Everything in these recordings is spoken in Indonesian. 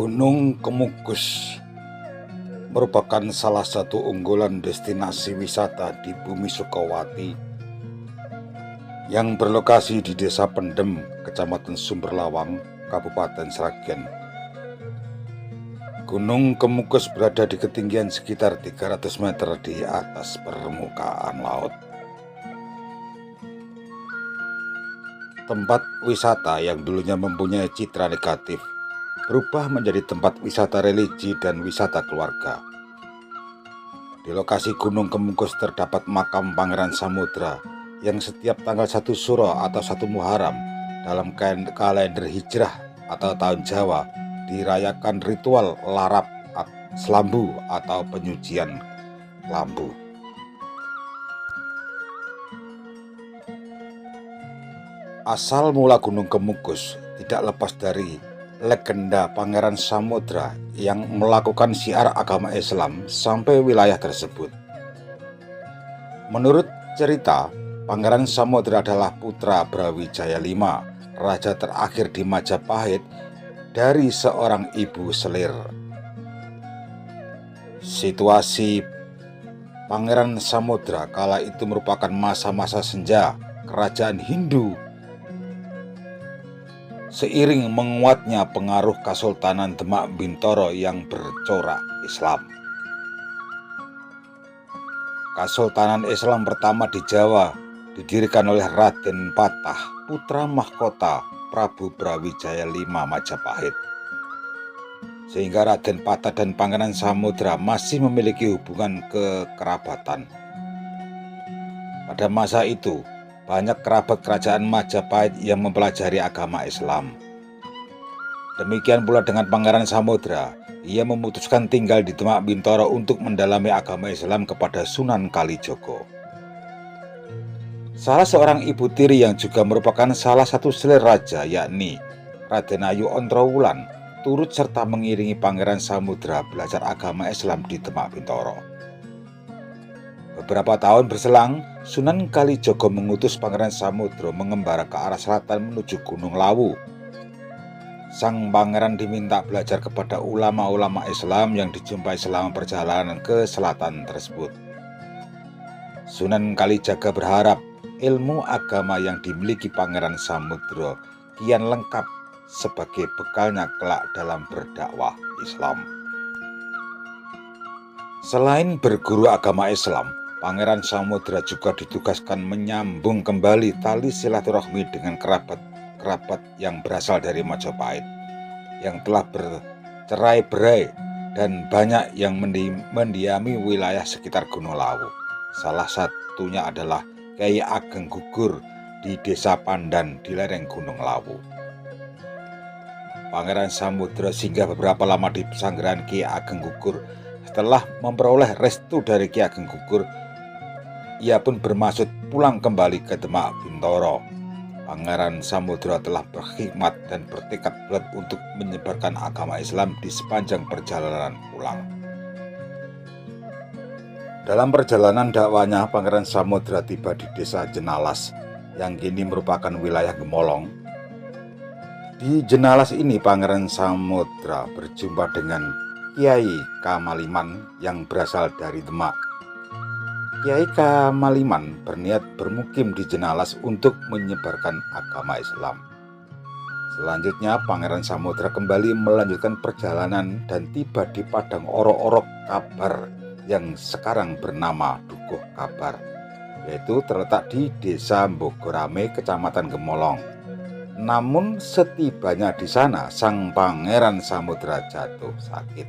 Gunung Kemukus merupakan salah satu unggulan destinasi wisata di Bumi Sukawati yang berlokasi di Desa Pendem, Kecamatan Sumberlawang, Kabupaten Sragen. Gunung Kemukus berada di ketinggian sekitar 300 meter di atas permukaan laut. Tempat wisata yang dulunya mempunyai citra negatif berubah menjadi tempat wisata religi dan wisata keluarga. Di lokasi Gunung Kemukus terdapat makam Pangeran Samudra yang setiap tanggal 1 Suro atau 1 Muharram dalam kalender Hijrah atau tahun Jawa dirayakan ritual larap selambu atau penyucian lambu. Asal mula Gunung Kemukus tidak lepas dari legenda Pangeran Samudra yang melakukan syiar agama Islam sampai wilayah tersebut. Menurut cerita, Pangeran Samudra adalah putra Brawijaya V, raja terakhir di Majapahit dari seorang ibu selir. Situasi Pangeran Samudra kala itu merupakan masa-masa senja kerajaan Hindu. Seiring menguatnya pengaruh Kesultanan Demak Bintoro yang bercorak Islam. Kesultanan Islam pertama di Jawa didirikan oleh Raden Patah, putra mahkota Prabu Brawijaya V Majapahit. Sehingga Raden Patah dan Pangeran Samudra masih memiliki hubungan kekerabatan. Pada masa itu, banyak kerabat kerajaan Majapahit yang mempelajari agama Islam. Demikian pula dengan Pangeran Samudra, ia memutuskan tinggal di Demak Bintoro untuk mendalami agama Islam kepada Sunan Kalijogo. Salah seorang ibu tiri yang juga merupakan salah satu selir raja, yakni Raden Ayu Ontrowulan, turut serta mengiringi Pangeran Samudra belajar agama Islam di Demak Bintoro. Beberapa tahun berselang, Sunan Kalijogo mengutus Pangeran Samudra mengembara ke arah selatan menuju Gunung Lawu. Sang pangeran diminta belajar kepada ulama-ulama Islam yang dijumpai selama perjalanan ke selatan tersebut. Sunan Kalijaga berharap ilmu agama yang dimiliki Pangeran Samudra kian lengkap sebagai bekalnya kelak dalam berdakwah Islam. Selain berguru agama Islam, Pangeran Samudra juga ditugaskan menyambung kembali tali silaturahmi dengan kerabat yang berasal dari Majapahit yang telah bercerai-berai dan banyak yang mendiami wilayah sekitar Gunung Lawu. Salah satunya adalah Kyai Ageng Gugur di Desa Pandan di lereng Gunung Lawu. Pangeran Samudra singgah beberapa lama di pesanggrahan Kyai Ageng Gugur. Setelah memperoleh restu dari Kyai Ageng Gugur, ia pun bermaksud pulang kembali ke Demak Bintoro. Pangeran Samudra telah berkhidmat dan bertekad bulat untuk menyebarkan agama Islam di sepanjang perjalanan pulang. Dalam perjalanan dakwahnya, Pangeran Samudra tiba di Desa Jenalas yang kini merupakan wilayah Gemolong. Di Jenalas ini Pangeran Samudra berjumpa dengan Kiai Kamaliman yang berasal dari Demak. Kiai Kamaliman berniat bermukim di Jenalas untuk menyebarkan agama Islam. Selanjutnya Pangeran Samudra kembali melanjutkan perjalanan dan tiba di Padang Orok-Orok Kabar yang sekarang bernama Dukuh Kabar, yaitu terletak di Desa Mbogorame, Kecamatan Gemolong. Namun setibanya di sana, sang Pangeran Samudra jatuh sakit.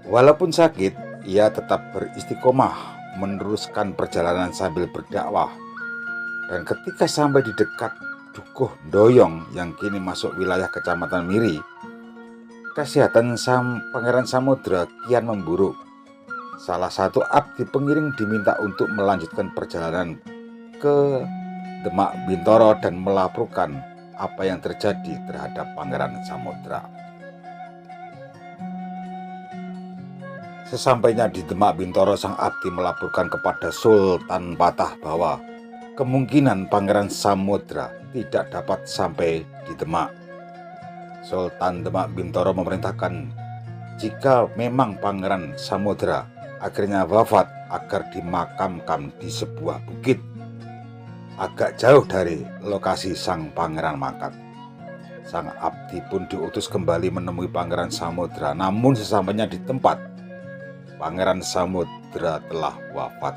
Walaupun sakit, ia tetap beristiqomah meneruskan perjalanan sambil berdakwah. Dan ketika sampai di dekat Dukuh Doyong yang kini masuk wilayah Kecamatan Miri, kesehatan Pangeran Samudra kian memburuk. Salah satu abdi pengiring diminta untuk melanjutkan perjalanan ke Demak Bintoro dan melaporkan apa yang terjadi terhadap Pangeran Samudra. Sesampainya di Demak Bintoro, sang abdi melaporkan kepada Sultan Patah bahwa kemungkinan Pangeran Samudra tidak dapat sampai di Demak. Sultan Demak Bintoro memerintahkan jika memang Pangeran Samudra akhirnya wafat agar dimakamkan di sebuah bukit agak jauh dari lokasi sang pangeran mangkat. Sang abdi pun diutus kembali menemui Pangeran Samudra, namun sesampainya di tempat, Pangeran Samudra telah wafat.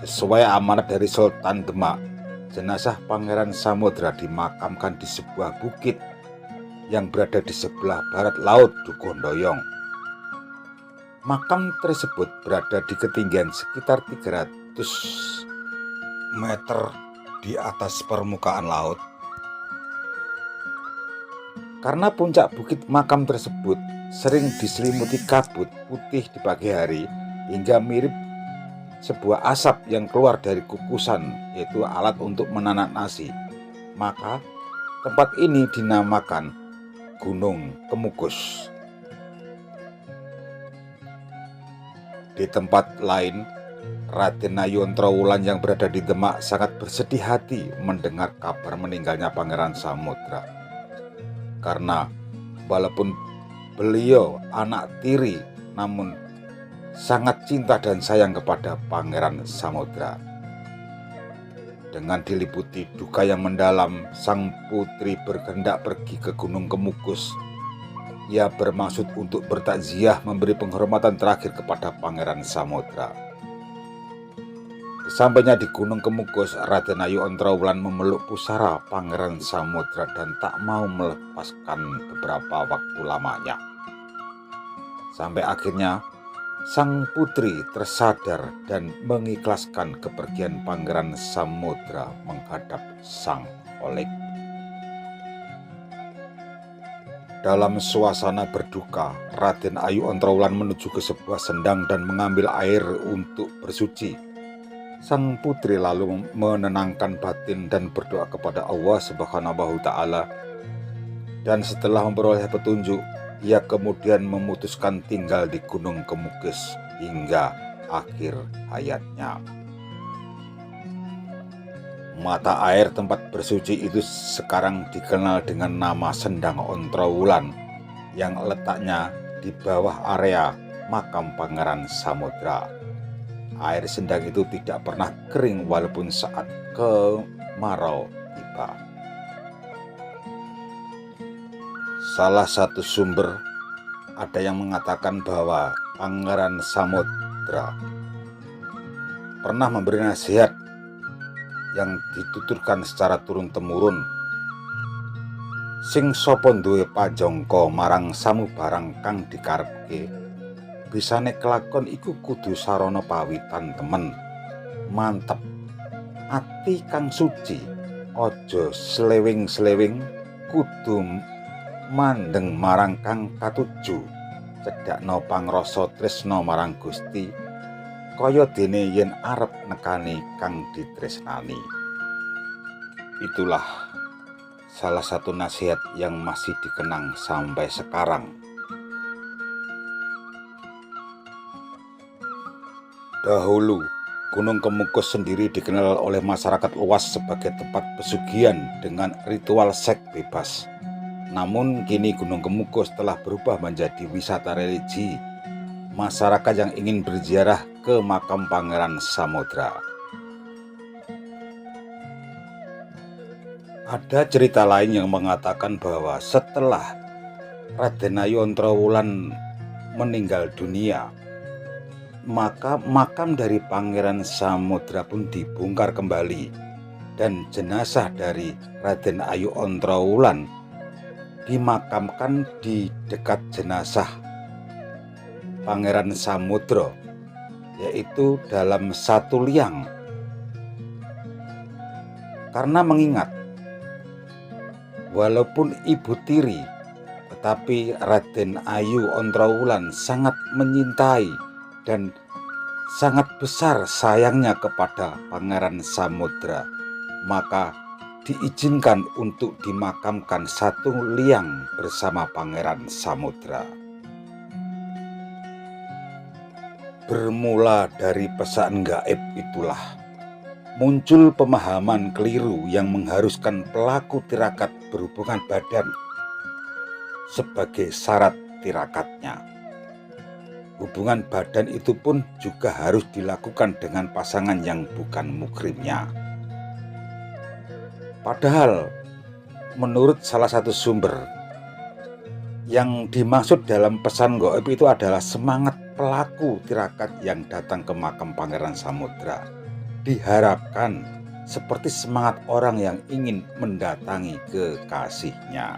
Sesuai amanat dari Sultan Demak, jenazah Pangeran Samudra dimakamkan di sebuah bukit yang berada di sebelah barat laut Dukuhondoyong. Makam tersebut berada di ketinggian sekitar 300 meter di atas permukaan laut. Karena puncak bukit makam tersebut sering diselimuti kabut putih di pagi hari hingga mirip sebuah asap yang keluar dari kukusan, yaitu alat untuk menanak nasi, maka tempat ini dinamakan Gunung Kemukus. Di tempat lain, Raden Ayu Ontrowulan yang berada di Demak sangat bersedih hati mendengar kabar meninggalnya Pangeran Samudra. Karena walaupun beliau anak tiri, namun sangat cinta dan sayang kepada Pangeran Samudra. Dengan diliputi duka yang mendalam, sang putri berkehendak pergi ke Gunung Kemukus. Ia bermaksud untuk bertakziah, memberi penghormatan terakhir kepada Pangeran Samudra. Sampainya di Gunung Kemukus, Raden Ayu Ontrowulan memeluk pusara Pangeran Samudra dan tak mau melepaskan beberapa waktu lamanya. Sampai akhirnya sang putri tersadar dan mengikhlaskan kepergian Pangeran Samudra menghadap sang Holik. Dalam suasana berduka, Raden Ayu Ontrowulan menuju ke sebuah sendang dan mengambil air untuk bersuci. Sang putri lalu menenangkan batin dan berdoa kepada Allah Subhanahu wa Ta'ala. Dan setelah memperoleh petunjuk, ia kemudian memutuskan tinggal di Gunung Kemukus hingga akhir hayatnya. Mata air tempat bersuci itu sekarang dikenal dengan nama Sendang Ontrowulan yang letaknya di bawah area makam Pangeran Samudra. Air sendang itu tidak pernah kering walaupun saat kemarau tiba. Salah satu sumber ada yang mengatakan bahwa Pangeran Samudra pernah memberi nasihat yang dituturkan secara turun-temurun. Sing sapa duwe pajangka marang samubarang kang dikarepke, bisane kelakon iku kudu sarana pawitan temen, mantep, ati kang suci, aja slewing-slewing, kudu mandeng marang kang katuju, cedhakno pangrasa tresna marang Gusti, kaya dene yen arep nekani kang ditresnani. Itulah salah satu nasihat yang masih dikenang sampai sekarang. Dahulu, Gunung Kemukus sendiri dikenal oleh masyarakat luas sebagai tempat pesugihan dengan ritual seks bebas. Namun kini Gunung Kemukus telah berubah menjadi wisata religi masyarakat yang ingin berziarah ke makam Pangeran Samudra. Ada cerita lain yang mengatakan bahwa setelah Raden Ayu Ontrowulan meninggal dunia, maka makam dari Pangeran Samudra pun dibongkar kembali dan jenazah dari Raden Ayu Ontrowulan dimakamkan di dekat jenazah Pangeran Samudra, yaitu dalam satu liang. Karena mengingat walaupun ibu tiri, tetapi Raden Ayu Ontrowulan sangat menyintai dan sangat besar sayangnya kepada Pangeran Samudra, maka diizinkan untuk dimakamkan satu liang bersama Pangeran Samudra. Bermula dari pesan gaib itulah, muncul pemahaman keliru yang mengharuskan pelaku tirakat berhubungan badan sebagai syarat tirakatnya. Hubungan badan itu pun juga harus dilakukan dengan pasangan yang bukan mukrimnya. Padahal menurut salah satu sumber, yang dimaksud dalam pesan gaib itu adalah semangat pelaku tirakat yang datang ke makam Pangeran Samudra. Diharapkan seperti semangat orang yang ingin mendatangi kekasihnya.